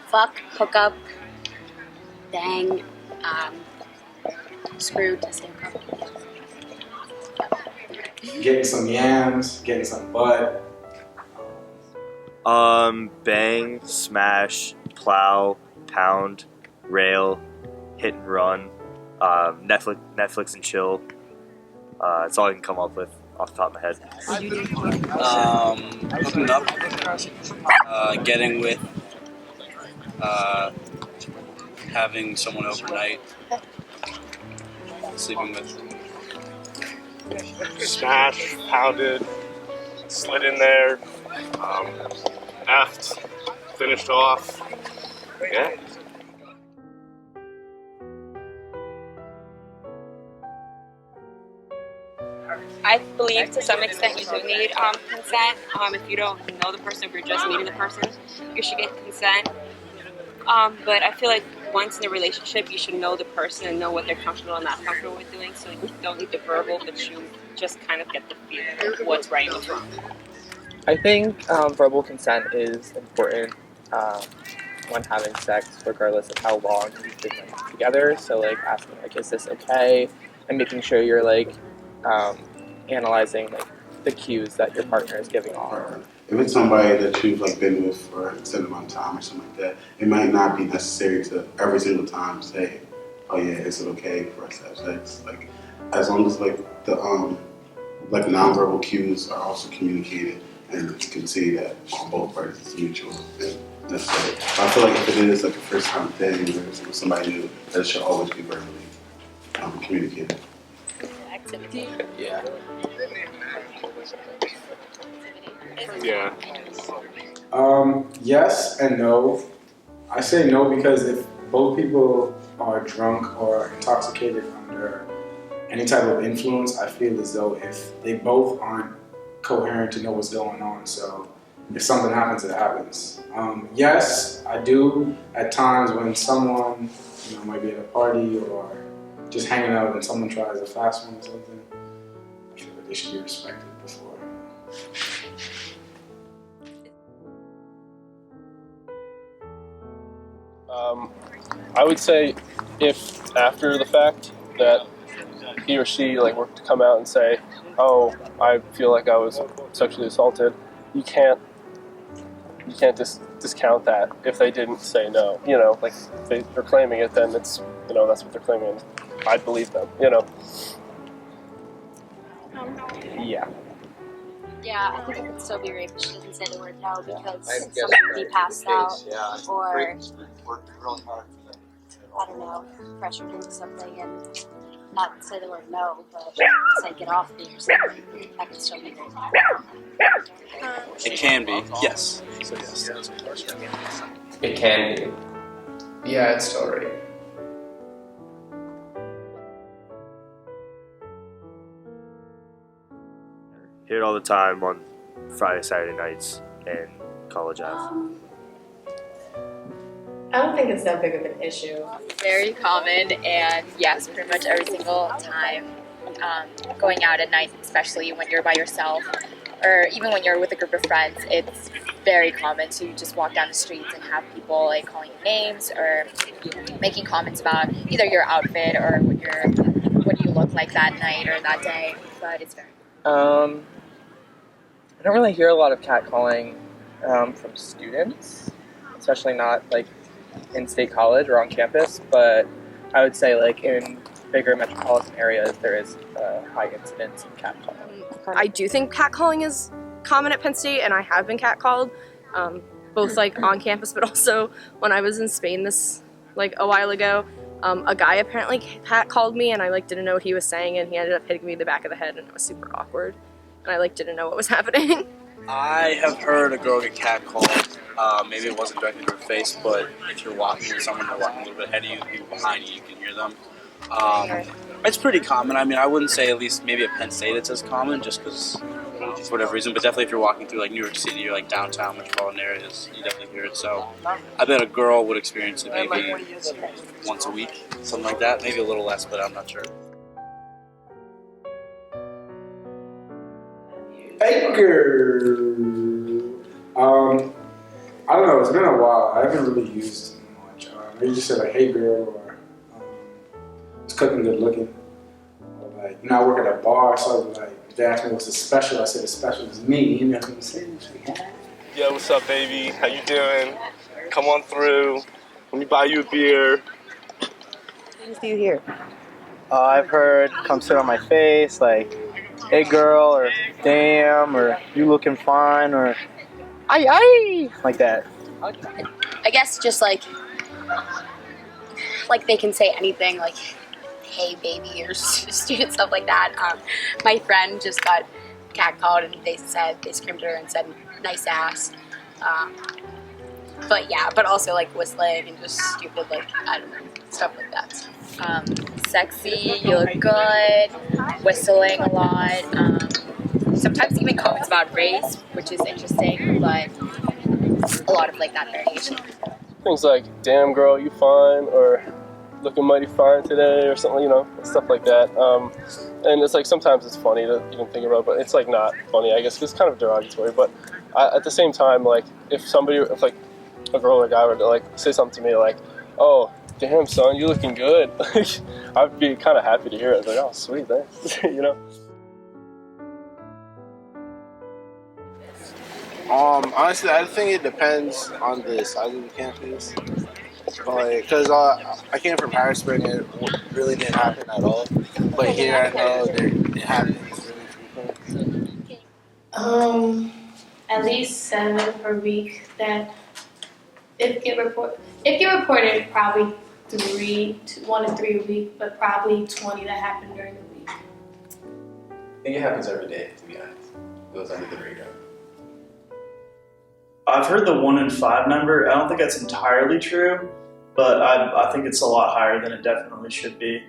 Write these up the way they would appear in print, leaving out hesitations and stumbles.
Fuck, hook up, bang, screw, testing. Getting some yams, getting some butt. Bang, smash, plow, pound, rail, hit and run, Netflix and chill. That's all I can come up with off the top of my head. Hooking up, getting with, having someone overnight, sleeping with. Smash, pounded, slid in there, effed, finished off. Yeah. I believe to some extent you do need consent. If you don't know the person, if you're just meeting the person, you should get consent. But I feel like once in a relationship, you should know the person and know what they're comfortable and not comfortable with doing. So you don't need the verbal, but you just kind of get the feeling of what's right and what's wrong. I think verbal consent is important when having sex, regardless of how long you've been together. So like asking like, is this okay? And making sure you're like analyzing like the cues that your partner is giving off. If it's somebody that you've like been with for an extended amount of time or something like that, it might not be necessary to every single time say, "Oh yeah, is it okay for us to have sex?" Like, as long as like the like nonverbal cues are also communicated, and you can see that on both parties it's mutual and necessary. But I feel like if it is like a first time thing or it's with somebody new, that should always be verbally communicated. Activity. Yeah. Yeah. Yes and no. I say no because if both people are drunk or intoxicated under any type of influence, I feel as though if they both aren't coherent to know what's going on, so if something happens, it happens. Yes, I do at times when someone might be at a party or just hanging out and someone tries a fast one or something, I feel like they should be respected before. I would say if after the fact that he or she like were to come out and say, "Oh, I feel like I was sexually assaulted," you can't discount that if they didn't say no. Like if they're claiming it, then it's that's what they're claiming. I'd believe them. Yeah. Yeah, I think it could still be rape if she doesn't say the word no because someone could be passed out or, I don't know, pressured into something and not say the word no, but say get off me or something. That could still be rape. It can be, yes. So yes, that's a question. It can be. Yeah, it's still rape. Hear it all the time on Friday, Saturday nights in College Ave. I don't think it's that big of an issue. Very common, and yes, pretty much every single time going out at night, especially when you're by yourself, or even when you're with a group of friends, it's very common to just walk down the streets and have people like calling you names or making comments about either your outfit or what you look like that night or that day. But it's very. I don't really hear a lot of catcalling from students, especially not like in state college or on campus, but I would say like in bigger metropolitan areas there is a high incidence of catcalling. I do think catcalling is common at Penn State, and I have been catcalled, both like on campus but also when I was in Spain this like a while ago. A guy apparently catcalled me and I like didn't know what he was saying and he ended up hitting me in the back of the head and it was super awkward and I like didn't know what was happening. I have heard a girl get catcalled Maybe it wasn't directly to her face, but if you're walking with someone, they're walking a little bit ahead of you, people behind you, you can hear them. It's pretty common. I mean, I wouldn't say at least maybe at Penn State it's as common, just because for whatever reason. But definitely if you're walking through like New York City or like downtown metropolitan areas, you definitely hear it. So I bet a girl would experience it maybe once a week, something like that. Maybe a little less, but I'm not sure. Hey girl. I don't know. It's been a while. I haven't really used it much. Maybe just say like, "Hey girl," or "It's cooking good looking," or like, I work at a bar, so like, if they ask me what's the special, I say the special is me. You know what I'm saying? Yo, what's up, baby? How you doing? Come on through. Let me buy you a beer. What things do you hear? I've heard "come sit on my face," like "hey girl," or "damn," or "you looking fine," or "ay," like that. I guess just like they can say anything, like "hey baby" or stupid stuff like that. My friend just got catcalled and they screamed at her and said "nice ass." But also like whistling and just stupid, like, I don't know, stuff like that. Sexy, you look good, whistling a lot. Sometimes even comments about race, which is interesting, but a lot of like that variation. Things like "damn girl, you fine," or "looking mighty fine today," or something, stuff like that. And it's like sometimes it's funny to even think about, but it's like not funny, I guess, 'cause it's kind of derogatory. But at the same time, like if like a girl or a guy were to like say something to me like, "Oh, damn son, you looking good," I'd be kind of happy to hear it. Like, "Oh, sweet, thanks," Honestly, I think it depends on the size of the campus. Like, because I came from Harrisburg and it really didn't happen at all. But here I know that it happens really frequently. At least 7 per week that if get reported probably 1 to 3 a week, but probably 20 that happen during the week. I think it happens every day, to be honest. It goes under the radar. I've heard the 1 in 5 number. I don't think that's entirely true, but I think it's a lot higher than it definitely should be.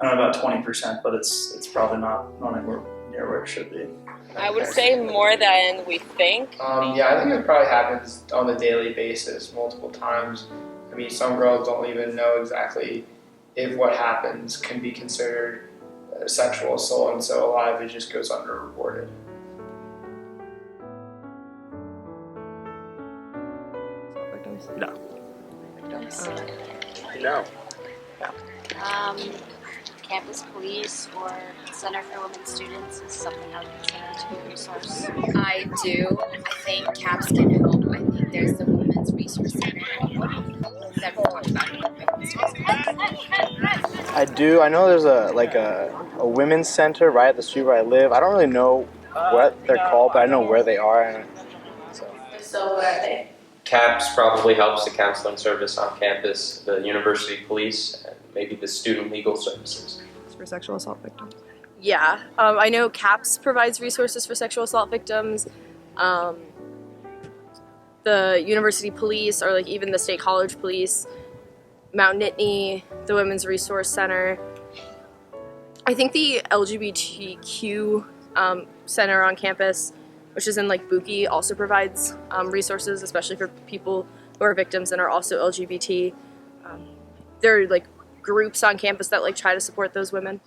I don't know about 20%, but it's probably not anywhere near where it should be. I would say more than we think. Yeah, I think it probably happens on a daily basis, multiple times. I mean, some girls don't even know exactly if what happens can be considered sexual assault, and so a lot of it just goes underreported. No. No. Campus police or Center for Women Students is something I would consider to be a resource. I do. I think CAPS can help. I think there's the Women's Resource Center. Never talked about it. I do. I know there's a women's center right at the street where I live. I don't really know what they're called, but I know where they are. So where are they? CAPS probably helps the counseling service on campus, the university police, and maybe the student legal services. For sexual assault victims. Yeah, I know CAPS provides resources for sexual assault victims. The university police, or like even the state college police, Mount Nittany, the Women's Resource Center. I think the LGBTQ center on campus, which is in like Buki, also provides resources, especially for people who are victims and are also LGBT. There are like groups on campus that like try to support those women.